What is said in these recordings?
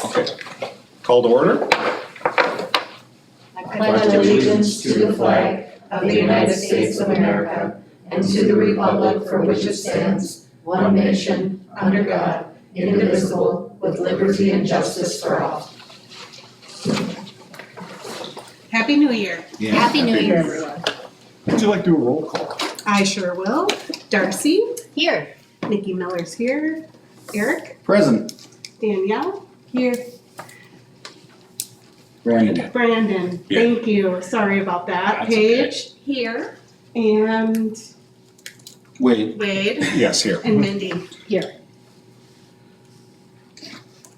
Okay. Call to order. I pledge allegiance to the flag of the United States of America and to the republic for which it stands, one nation, under God, indivisible, with liberty and justice for all. Happy New Year. Yeah. Happy New Year, everyone. Would you like to do a roll call? I sure will. Darcy, Here. Nikki Miller's here. Eric, Present. Danielle, here. Brandon. Brandon, Yeah. thank you. Sorry about that. That's okay. Paige Here. and Wait. Wade Yes, here. and Mindy. Here.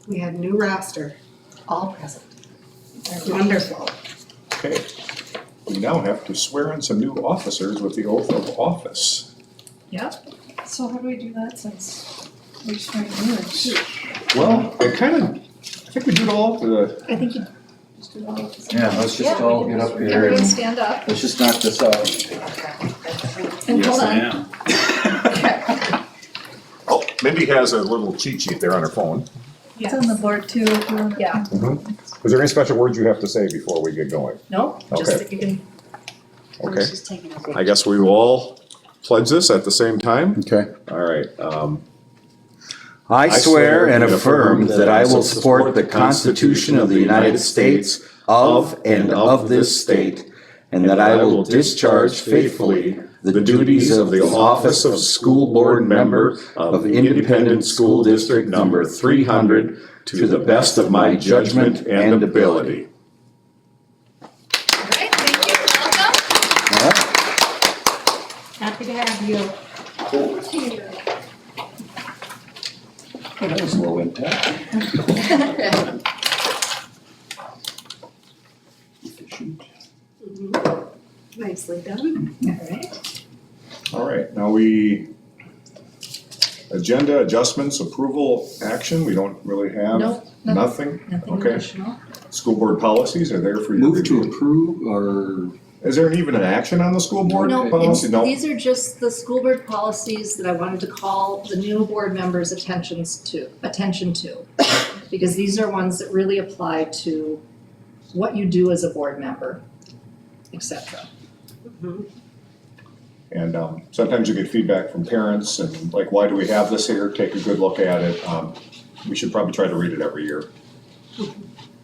We had a new roster. All present. Wonderful. Okay. We now have to swear in some new officers with the oath of office. So how do we do that since we're just trying to do it? Well, I think we do it all the, I think you Just do it all at the same Yeah, time. let's just all get up here everyone and stand up let's just knock this out. and hold on. am. oh, Mindy has a little cheat sheet there on her phone. It's on the board too, if you want. Yeah. Is there any special words you have to say before we get going? No, just Okay. that you can. Okay. I guess we will all pledge this at the same time. Okay. All right. I swear and affirm that I will support the Constitution of the United States of and of this state, and that I will discharge faithfully the duties of the office of school board member of Independent School District Number 300 to the best of my judgment and ability. All right, thank you. Welcome. Happy to have you. That was low impact. Nicely done. All right. All right, now agenda adjustments, approval, action, we don't really have No, nothing? nothing Okay. additional. School board policies are there for you. Move to approve or? Is there even an action on the school board No, policy? No? these are just the school board policies that I wanted to call the new board members' attention to. Because these are ones that really apply to what you do as a board member, et cetera. And sometimes you get feedback from parents and like, why do we have this here? Take a good look at it. We should probably try to read it every year.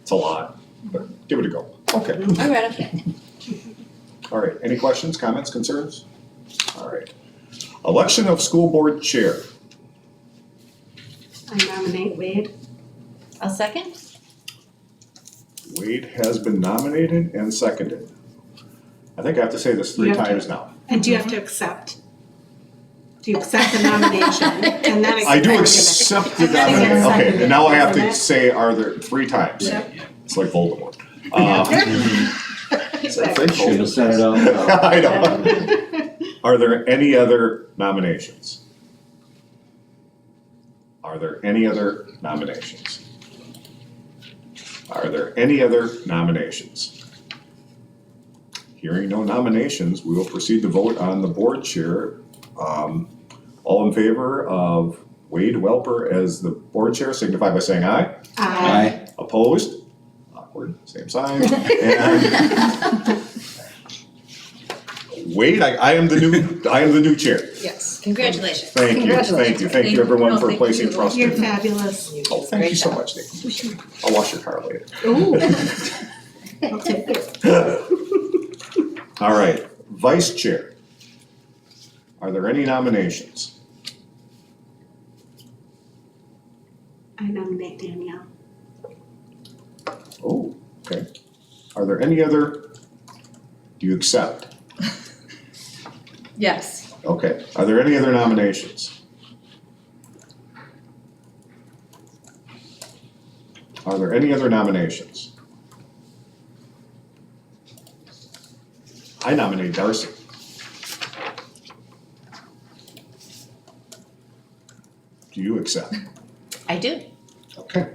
It's a lot, but give it a go. Okay, I read them. all right. Any questions, comments, concerns? All right. Election of school board chair. I nominate Wade. A second? Wade has been nominated and seconded. I think I have to say this 3 You have to. times now. And do you have to accept? Do you accept the nomination? And then I do second it. accept the And then it gets nomination. Okay, seconded, and now I have isn't to it? say, are there 3 times? Yep. It's like Voldemort. Should have said it out loud. I know. Are there any other nominations? Are there any other nominations? Are there any other nominations? Hearing no nominations, we will proceed to vote on the board chair. All in favor of Wade Welper as the board chair signify by saying aye. Aye. Opposed? Awkward, same sign. And Wade, I am the new chair. Yes, congratulations. Thank you, thank you everyone for placing trust You're in me. fabulous. Oh, thank you so much, Nick. I'll wash your car later. Ooh. I'll take it. All right, vice chair. Are there any nominations? I nominate Danielle. Oh, okay. Are there any other, do you accept? Yes. Okay, are there any other nominations? Are there any other nominations? I nominate Darcy. Do you accept? I do. Okay.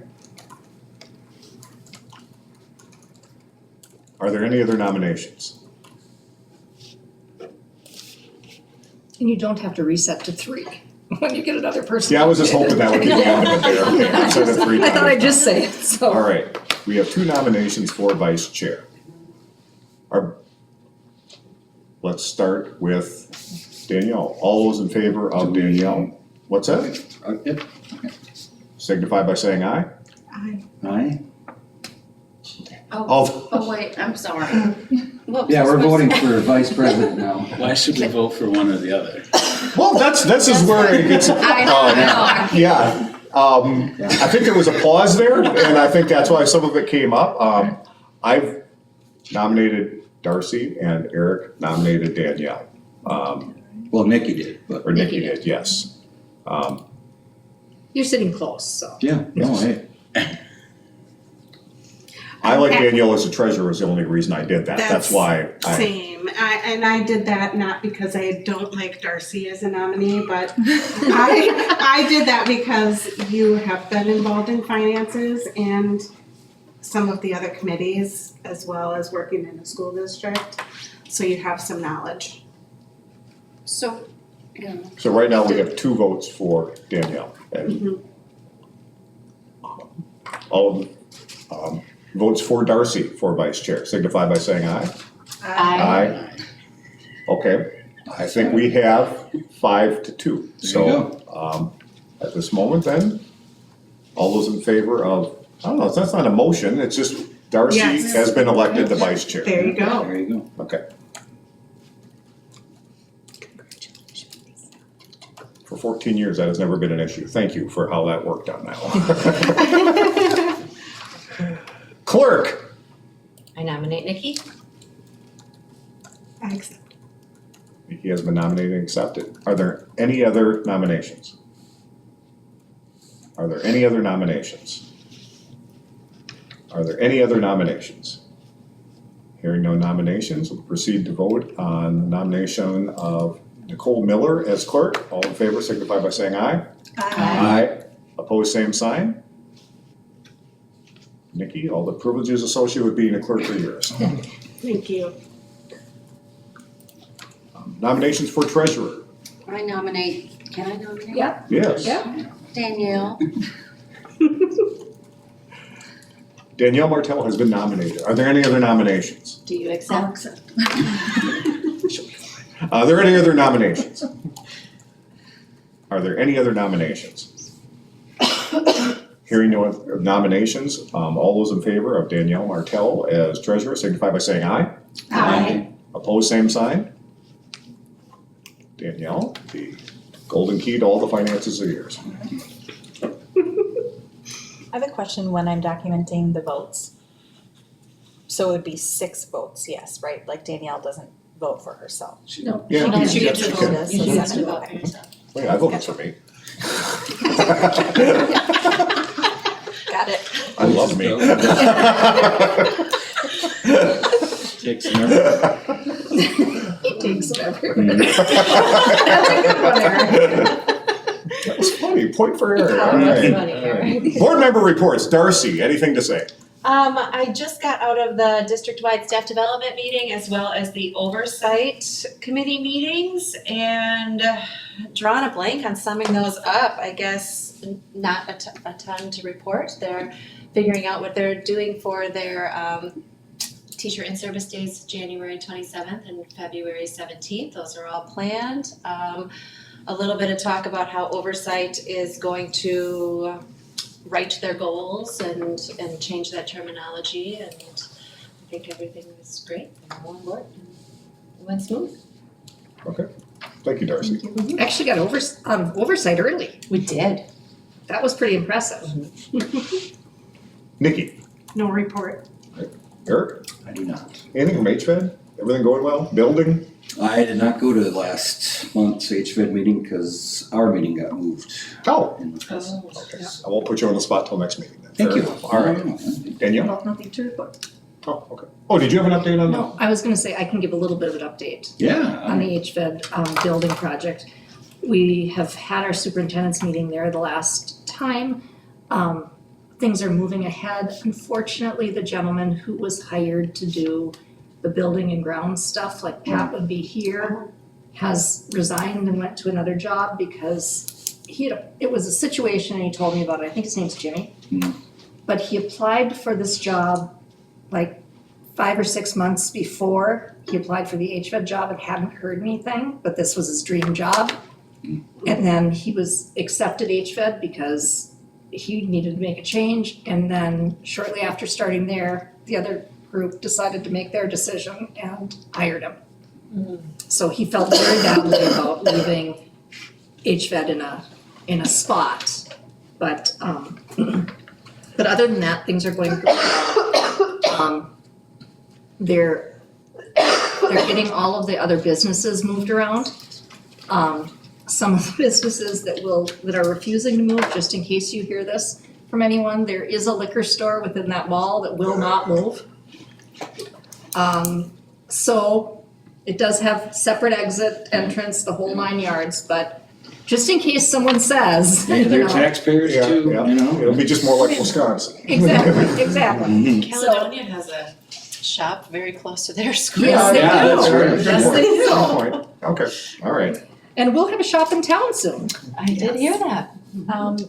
Are there any other nominations? And you don't have to reset to 3. when you get another person. Yeah, I was just hoping that would get the end of it there. Okay, I've said it 3 I thought I'd times. just say it, so. All right, we have 2 nominations for vice chair. Let's start with Danielle. All those in favor of Danielle, what's that? Yep. Signify by saying aye. Aye. All, Oh, wait, I'm sorry. Whoops, Yeah, we're that's my- voting for vice president now. Why should we vote for one or the other? well, this is where it gets. I know. Yeah, I think there was a pause there, and I think that's why some of it came up. I've nominated Darcy and Eric nominated Danielle, Well, Nikki did, but or Nikki did, yes. You're sitting close, so. yeah, no, hey. I like Danielle as a treasurer is the only reason I did that. That's That's why I, Same, I did that not because I don't like Darcy as a nominee, but I did that because you have been involved in finances and some of the other committees, as well as working in the school district, so you have some knowledge. So, yeah. so right now we have 2 votes for Danielle. And all of votes for Darcy for vice chair, signify by saying aye. Aye. Okay, I think we have 5-2. There you So, at this moment then, all those in favor of, I don't know, that's not a motion, it's just Darcy Yes. has been elected the vice chair. There you go. There you go. Okay. For 14 years, that has never been an issue. Thank you for how that worked out now. Clerk, I nominate Nikki. I accept. he has been nominated and accepted. Are there any other nominations? Are there any other nominations? Are there any other nominations? Hearing no nominations, we'll proceed to vote on the nomination of Nicole Miller as clerk. All in favor signify by saying aye. Aye. Opposed, same sign. Nikki, all the privileges associated with being a clerk are yours. Thank you. Nominations for treasurer. I nominate, can I nominate? Yeah. Yes. Yeah. Danielle. Danielle Martell has been nominated. Are there any other nominations? Do you accept? Are there any other nominations? Are there any other nominations? Hearing no other nominations, all those in favor of Danielle Martell as treasurer signify by saying aye. Aye. Opposed, same sign. Danielle, the golden key to all the finances are yours. I have a question when I'm documenting the votes. So it would be 6 votes, yes, right? Like Danielle doesn't vote for herself. No. Yeah, don't. you get can- to you can. vote. You Yes, get to yes. vote for yourself. Wait, I voted for me. Got it. I love me. Takes an effort. He takes it everywhere. That was funny, point for Eric. That All was right, funny, all right. Board member reports, Darcy, anything to say? I just got out of the district-wide staff development meeting as well as the oversight committee meetings and drawing a blank on summing those up. I guess not a ton to report. They're figuring out what they're doing for their teacher in-service days, January 27th and February 17th. Those are all planned. A little bit of talk about how oversight is going to write their goals and change that terminology, and I think everything was great. I'm on board and it went smooth. Okay, thank you, Darcy. Actually got oversight early. We did. That was pretty impressive. Nikki, No report. Eric, I do not. anything from HVAC? Everything going well? Building? I did not go to last month's HVED meeting because our meeting got moved. Oh, in the past. okay. I won't put you on the spot till next meeting then. Thank Fair you. enough. All right. Danielle? No, nothing to report. Oh, okay. Oh, did you have an update on that? No, I was gonna say, I can give a little bit of an update Yeah. on the HVED building project. We have had our superintendent's meeting there the last time. Things are moving ahead. Unfortunately, the gentleman who was hired to do the building and ground stuff, like Pat would be here, has resigned and went to another job because it was a situation and he told me about it, I think his name's Jimmy. Mhm. But he applied for this job like 5 or 6 months before he applied for the HVED job and hadn't heard anything, but this was his dream job. And then he was accepted HVED because he needed to make a change, and then shortly after starting there, the other group decided to make their decision and hired him. So he felt very badly about leaving HVED in a spot, but but other than that, things are going pretty well. They're getting all of the other businesses moved around. Some of the businesses that are refusing to move, just in case you hear this from anyone, there is a liquor store within that mall that will not move. So it does have separate exit, entrance, the whole 9 yards, but just in case someone says, They're you know. taxpayers Yeah, too, yeah. you know? It'll be just more like Wisconsin. Exactly. Mhm. Caledonia has a shop very close to their school. Yes, they Yeah, do. that's right. Good Yes, point, they good do. point. Okay, all right. And we'll have a shop in town soon. I did hear that.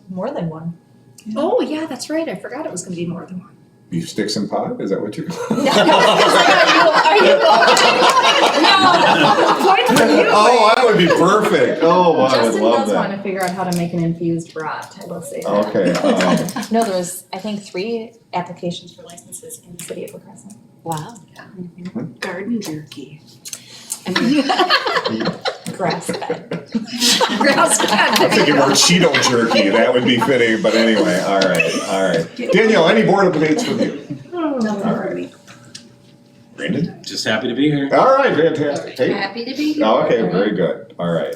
More than one. Oh, yeah, that's right. I forgot it was gonna be more than one. Beef sticks and pie, is that what you're? Are you No, point for you. Oh, that would be perfect. Oh, I would Justin love does want that. to figure out how to make an infused brat, I will say that. Okay, No, there was, I think, 3 applications for licenses in the city of La Crescent. Wow. Garden jerky. Grass fed. Grass I'm thinking more Cheeto jerky, that would be fitting, but anyway, all right. Danielle, any board updates from you? Nothing All for right. me. Brandon? Just happy to be here. All right, fantastic. Hey? Happy to be here. Okay, very good, all right.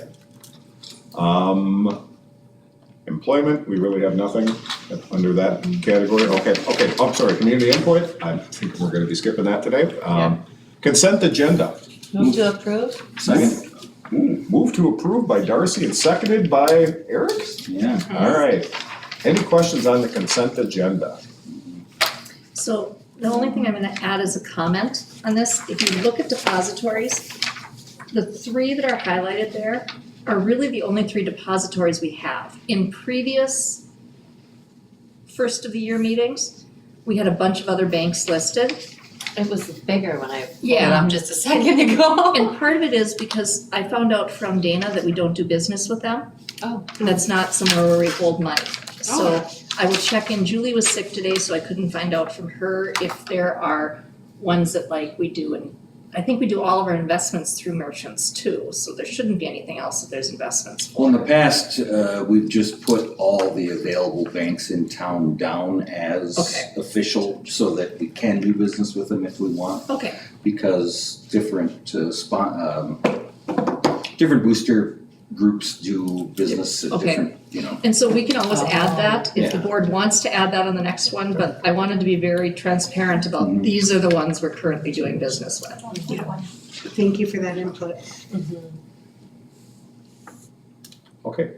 Employment, we really have nothing under that category, okay, I'm sorry, community input, I think we're gonna be skipping that today. Consent agenda. Move to approve? Second? Move to approve by Darcy and seconded by Eric? Yeah. All right, any questions on the consent agenda? So the only thing I'm gonna add is a comment on this. If you look at depositories, the 3 that are highlighted there are really the only 3 depositories we have. In previous first of the year meetings, we had a bunch of other banks listed. It was bigger when I pulled it Yeah. up just a second ago. And part of it is because I found out from Dana that we don't do business with them. Oh. That's not somewhere where we hold money. So I will check in. Julie was sick today, so I couldn't find out from her if there are ones that like we do, and I think we do all of our investments through merchants too, so there shouldn't be anything else that there's investments for. Well, in the past, we've just put all the available banks in town down as Okay. official so that we can do business with them if we want, Okay, because different different booster groups do business at Okay. different, you know. and so we can always add that if the Yeah. board wants to add that on the next one, but I wanted to be very transparent about Mhm. these are the ones we're currently doing business with. Thank you for that input. Okay,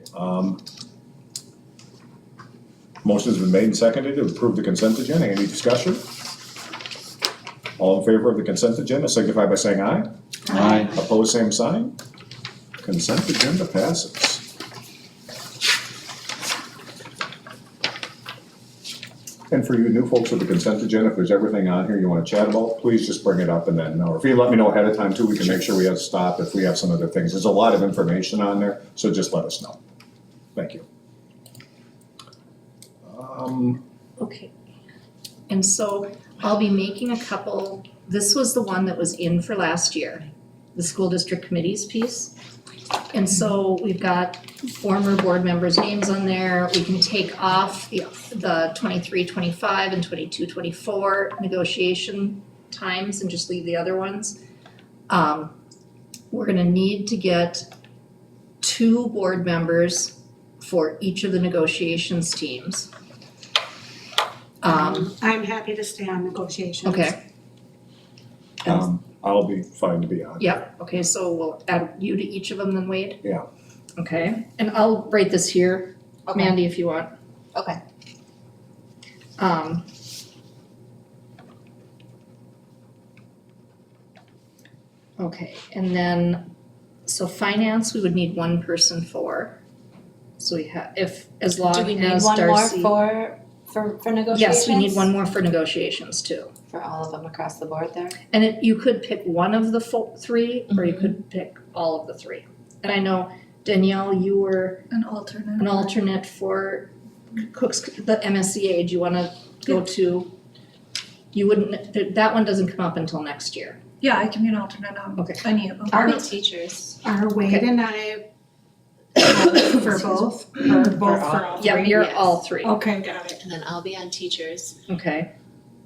motion's been made and seconded to approve the consent agenda, any discussion? All in favor of the consent agenda signify by saying aye. Aye. Opposed, same sign. Consent agenda passes. And for you new folks with the consent agenda, if there's everything on here you wanna chat about, please just bring it up and then, or if you let me know ahead of time too, we can make sure we have to stop if we have some other things. There's a lot of information on there, so just let us know. Thank you. Okay. And so I'll be making a couple, this was the one that was in for last year, the school district committees piece. And so we've got former board members' names on there. We can take off the 23-25 and 22-24 negotiation times and just leave the other ones. We're gonna need to get 2 board members for each of the negotiations teams. I'm happy to stay on negotiations. Okay. I'll be fine to be on. Yep, okay, so we'll add you to each of them then, Wade? Yeah. Okay, and I'll write this here, Okay. Mandy, if you want. Okay. Okay, and then, so finance, we would need 1 person for. So we have, as long Do we need as one more Darcy. for negotiations? Yes, we need one more for negotiations too. For all of them across the board there? And you could pick one of the three, or you could pick all of the three. And I know Danielle, you were An alternate. an alternate for Cook's, the MSCA. Do you wanna go to? You wouldn't, that one doesn't come up until next year. Yeah, I can be an alternate on Okay. any of them. I'll be teachers. Are Wade Okay. and I for both, or both for all three? Yeah, you're yes. all three. Okay, got it. And then I'll be on teachers. Okay.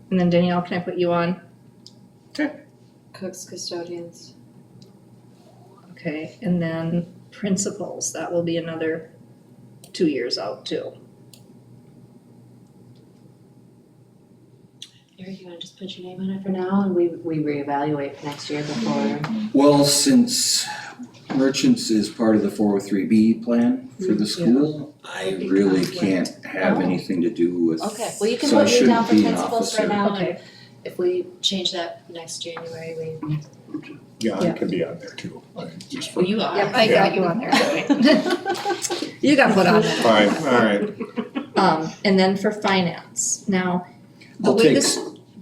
And then Danielle, can I put you on? Cooks, custodians. Okay, and then principals, that will be another 2 years out too. Eric, you wanna just put your name on it for now and we reevaluate next year before? Well, since merchants is part of the 403B plan for the school, I really can't have anything to do with, Okay, well, you can so I put me down shouldn't for be an principals right officer. now, and Okay. if we change that next January, we. John Yeah. can be on there too, just for. Well, you are. Yep, I got you on there. You got put on there. Fine, all right. And then for finance, now, the I'll way take this,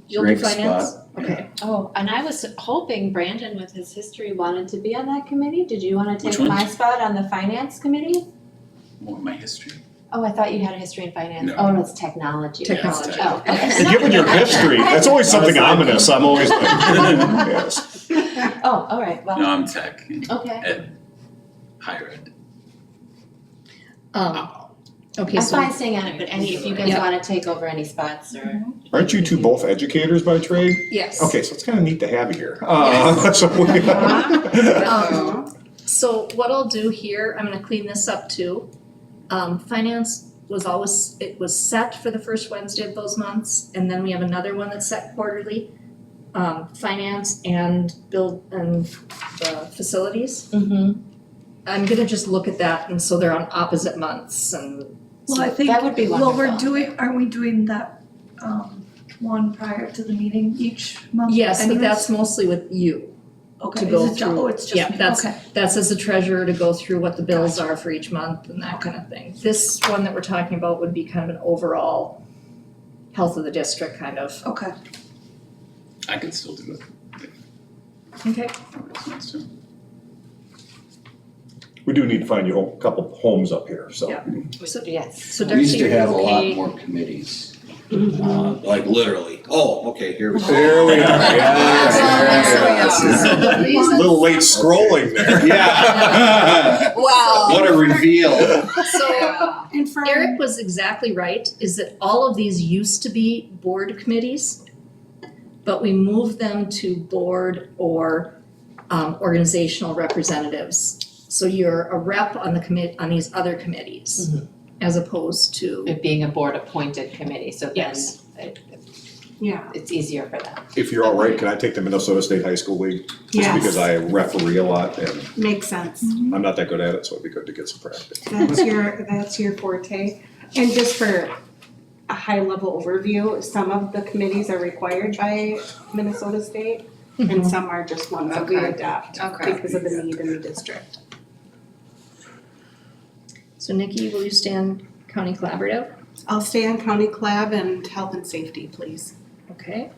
you'll do Greg's finance? spot. Okay, Oh, and I was hoping Brandon with his history wanted to be on that committee. Did you wanna Which take one? my spot on the finance committee? More my history. Oh, I thought you had a history in finance. No. Oh, no, it's technology. Technology. Oh, okay. And given your history, that's always something ominous, I'm always like, yes. Oh, all right, No, well, I'm tech, okay. ed, higher ed. Okay, I'm so, fine staying on it, but if you guys Yeah. wanna take over any spots or. Aren't you two both educators by trade? yes. Okay, so it's kind of neat to have you here. So we- So what I'll do here, I'm gonna clean this up too. Finance was always, it was set for the first Wednesday of those months, and then we have another one that's set quarterly. Finance and build and the facilities. Mm-hmm. I'm gonna just look at that, and so they're on opposite months and. Well, I think, That would be well, we're wonderful. aren't we doing that, one prior to the meeting each month Yes, but anyways? that's mostly with you. Okay, to go is it ju- through. oh, it's just Yeah, me, that's- okay. That's as a treasurer to go through what the bills are for each month and that kind of thing. This one that we're talking about would be kind of an overall health of the district kind of. Okay. I can still do it. Okay. Nobody wants to. We do need to find you a couple homes up here, so. Yeah. Yes. So We used Darcy, to are have you a lot okay? more committees, like literally, oh, okay, here we go. There we are, yeah. So the A reason- little late scrolling there. Yeah. Wow. What a reveal. So And for Eric was exactly right, is that all of these used to be board committees, but we moved them to board or organizational representatives. So you're a rep on the on these other committees, as opposed to, It being a board appointed committee, so then Yes. yeah, it's easier for them. If you're all right, can I take the Minnesota State High School League? Just Yes. because I referee a lot and makes sense. I'm not that good at it, so it'd be good to get some practice. That's your forte. And just for a high level overview, some of the committees are required by Minnesota State and some are just ones that we adopt Okay. because of the need in the district. so Nikki, will you stay on county collaborative? I'll stay on county collab and health and safety, please. Okay.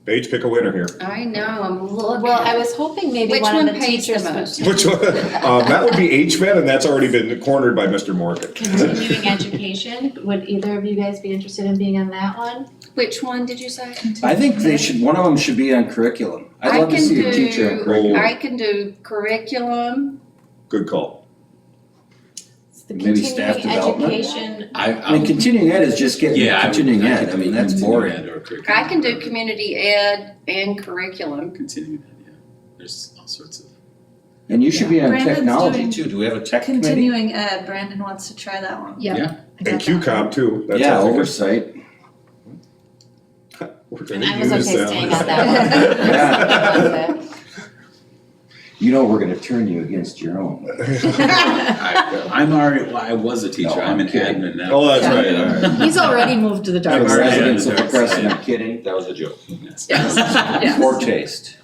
Paige, pick a winner here. I know, I'm looking. Well, I was hoping maybe Which one one of the pays the teachers most? would. Which one? That would be HVAC, and that's already been cornered by Mr. Morgan. Continuing education, would either of you guys be interested in being on that one? Which one did you say? I think they should, one of them should be on curriculum. I'd love to see a teacher on curriculum. I can do curriculum. Good call. It's the Maybe staff continuing development? education, I mean, continuing ed is just getting Yeah, continuing ed, I mean, that's boring. I can do community ed and curriculum. Continuing ed, yeah. There's all sorts of. And you should be on Brandon's technology doing too, do we have a tech committee? Continuing ed, Brandon wants to try that one. Yeah. Yeah. I got And that. QCOM too. That's Yeah, all I think. oversight. We're gonna and I was use okay them. staying on that one. Yeah. You know, we're gonna turn you against your own. I'm already, well, I was a teacher, No, I'm I'm an kidding. admin now. Oh, that's right, all right. He's already moved to the dark For side. residents of the Dark Crescent, side. I'm kidding, that was a joke. Yes. Yes. Foretaste.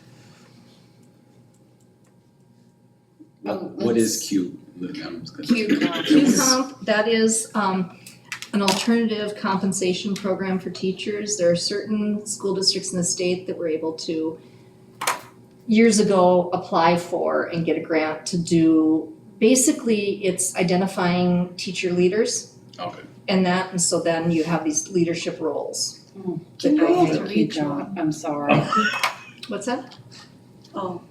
What is Q? QComp, that is an alternative compensation program for teachers. There are certain school districts in the state that were able to, years ago, apply for and get a grant to do, basically, it's identifying teacher leaders Okay. and so then you have these leadership roles. Can you go Thank through you, each John. one? I'm sorry. What's that? Oh,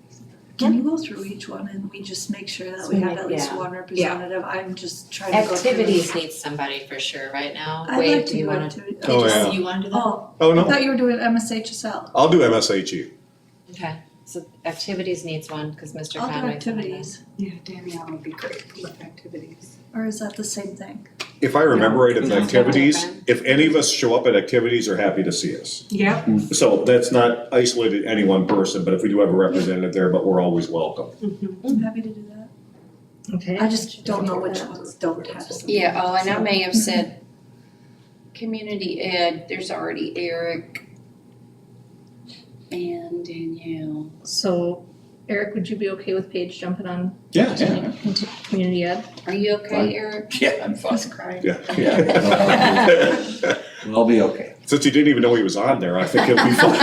can you go through each one and we just make sure that we have at least Yeah. one representative? I'm just trying to go through. Activities needs somebody for sure right now. I'd Wade, like do to you go wanna? to. Oh, yeah. You wanna do that? Oh, Oh, I no, thought you were doing MSHSL. I'll do MSHE. Okay, so activities needs one, cause Mr. I'll do Conway's on that. activities, Yeah, Danielle would be great with activities. or is that the same thing? If I remember right, at No. activities, if any of us show up at activities, are happy to see us. Yep. So that's not isolated to any one person, but if we do have a representative there, but we're always welcome. I'm happy to do that. Okay. I just don't know which ones don't have something. Yeah, oh, and I So- may have said community ed, there's already Eric and Danielle. So Eric, would you be okay with Paige jumping on Yeah, into community ed? Are you okay, Eric? Yeah, I'm fine. He's crying. Yeah. I'll be okay. Since you didn't even know he was on there, I think it'll be fine.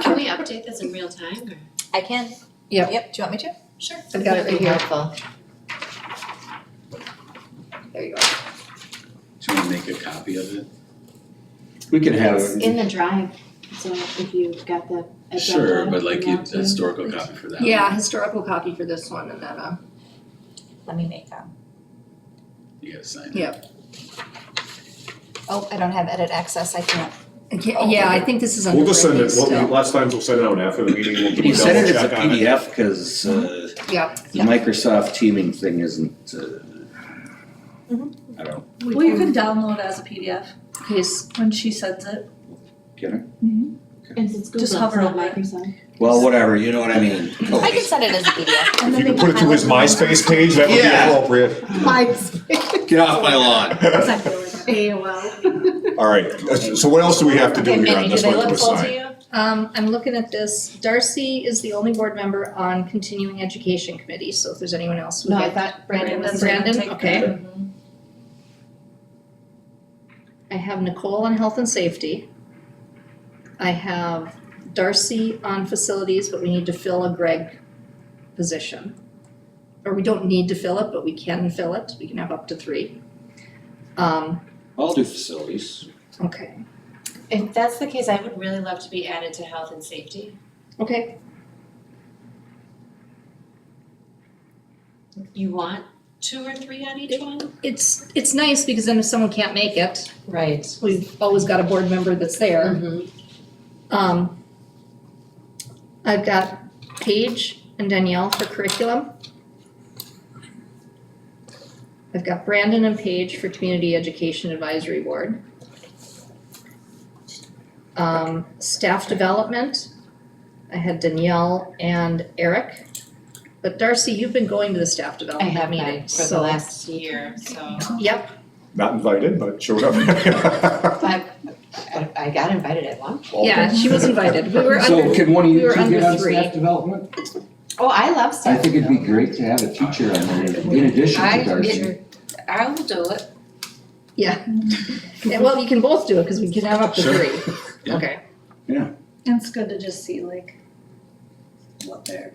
Can we update this in real time or? I can. Yep. Yep, do you want me to? Sure. I've got it right here. Helpful. There you go. Should we make a copy of it? We can have It's it. in the drive, so if you've got the agenda. Sure, but like email a to you. historical copy for that. Yeah, historical copy for this one and then Let me make You gotta sign it. yeah. Oh, I don't have edit access, I can't. Yeah, I think this is under We'll just send it, Brandon still. last time we'll send it out after the meeting, we'll Can do you a send double it as a check on it. PDF, cause Yeah. the Microsoft teaming thing isn't, I don't, Well, you can download as a PDF Okay, when she sends it. can I? And it's Google, Just hover it's not over it. Microsoft. Well, whatever, you know what I mean. I can send it as a PDF. And If then you they could put it to his MySpace page, that would be Yeah. appropriate. Get off my lawn. AOL. All right, so what else do we have to do Okay, here on Minnie, do this they one look to full to sign? you? I'm looking at this. Darcy is the only board member on continuing education committee, so if there's anyone else who No, I would thought Brandon was. Brandon, take okay. that. I have Nicole on health and safety. I have Darcy on facilities, but we need to fill a Greg position. Or we don't need to fill it, but we can fill it. We can have up to 3. I'll do facilities. Okay, If that's the case, I would really love to be added to health and safety. okay. You want 2 or 3 on each one? It's nice because then if someone can't make it, Right. we've always got a board member that's there. I've got Paige and Danielle for curriculum. I've got Brandon and Paige for Community Education Advisory Board. Staff development, I had Danielle and Eric. But Darcy, you've been going to the staff I development have meeting, been for the so- last year, so. Yep, Not invited, but showed up. I got invited at one. yeah, she was invited. We were So under, can one of we you were two under get on 3. staff development? Oh, I love I staff. think it'd be great to have a teacher on there in addition to Darcy. I will do it. Yeah, well, you can both do it, cause we can have up to Sure. 3. Yeah. Okay, And it's good to just see like what they're.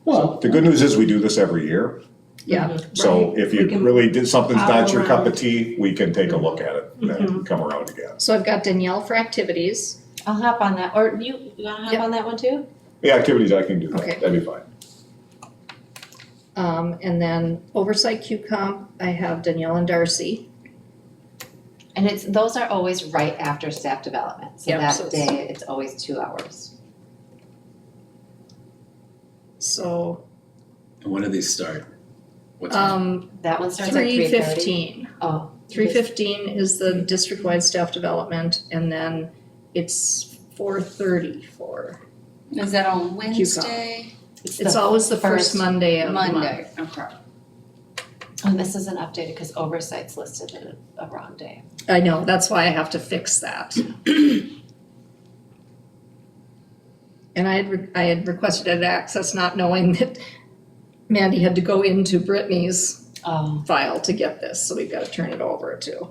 Well, the good news is we do this every year, yeah. so if you We can really did something's not your cup follow of tea, we can take a look at it and then come around again. So I've got Danielle for activities. I'll hop on that, or you wanna hop Yep. on that one too? Yeah, activities, I can do that, Okay. that'd be fine. And then oversight Q-Comp, I have Danielle and Darcy. And those are always right after staff development, so Yep, that so it's- day, it's always 2 hours. So, And when do they start? What time? That one starts at 3:30. 3:15. Oh. 3:15 is the district-wide staff development, and then it's 4:30 for, Is that on Wednesday? it's always the first Monday of the month. Monday, okay. And this isn't updated because oversight's listed at a wrong day. I know, that's why I have to fix that. And I had requested access not knowing that Mandy had to go into Brittany's Oh. file to get this, so we've gotta turn it over too.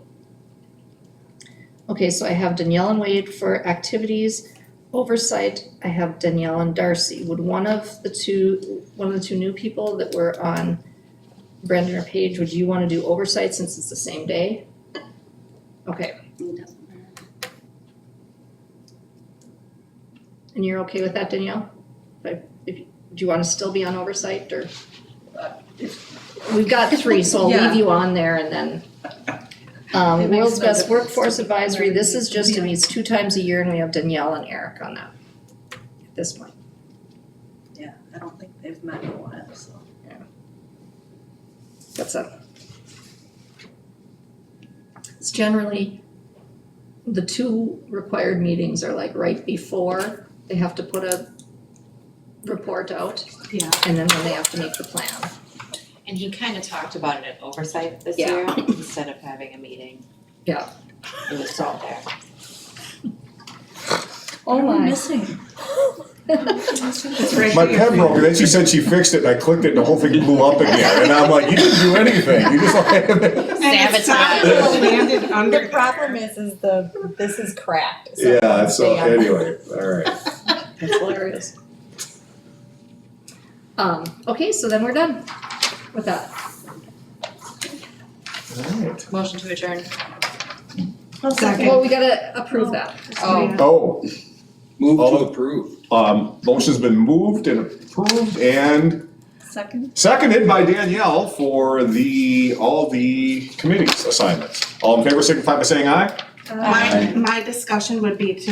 Okay, so I have Danielle and Wade for activities. Oversight, I have Danielle and Darcy. Would one of the two new people that were on Brendan or Paige, would you wanna do oversight since it's the same day? Okay, and you're okay with that, Danielle? Do you wanna still be on oversight, or? We've got three, so I'll leave you on there and then. It makes World's no Best difference. Workforce Advisory, this is just, it meets 2 times a year and we have Danielle and Eric on that at this point. Yeah, I don't think they've met in a while, so. That's it's generally, the 2 required meetings are like right before they have to put a report out, Yeah. and then when they have to make the plan. And he kind of talked about it at oversight this Yeah. year, instead of having a meeting. Yeah. It was all there. Oh my. Missing. It's right My here. pen broke, and then she said she fixed it, and I clicked it, and the whole thing blew up again, and I'm like, you didn't do anything, you just like. And it's not landed under. The problem is this is cracked. So Yeah, so stay on. anyway, all right. That's hilarious. Okay, so then we're done with that. All right. Motion to adjourn. Second. Well, we gotta approve that. Oh. Oh, Move All to of- approve. motion's been moved and approved and Second? seconded by Danielle for all the committees assignments. All in favor signify by saying aye. My discussion would be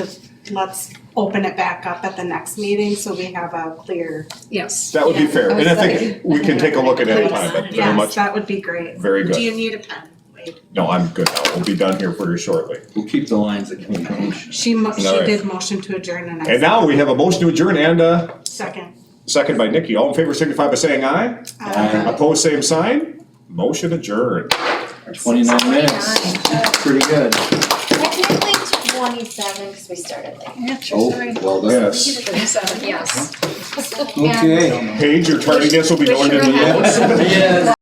let's open it back up at the next meeting so we have a clear. Yes. That would be Yeah, fair, I was and I think we can take a look at any time, but very Yes, much, that would be great. very Do good. you need a pen? Wait. No, I'm good now, we'll be done here very shortly. We'll keep the lines of communication. She All right. did motion to adjourn and I And now we have a motion to adjourn and a second. second by Nikki. All in favor signify by saying aye. Opposed, same sign. Motion adjourned. 29 minutes, pretty good. Technically 27 because we started late. Yeah, Oh, well done. Yes. 27, yes. Okay. Paige, your tardiness will be Wish noted her in the a happy notes. Yes.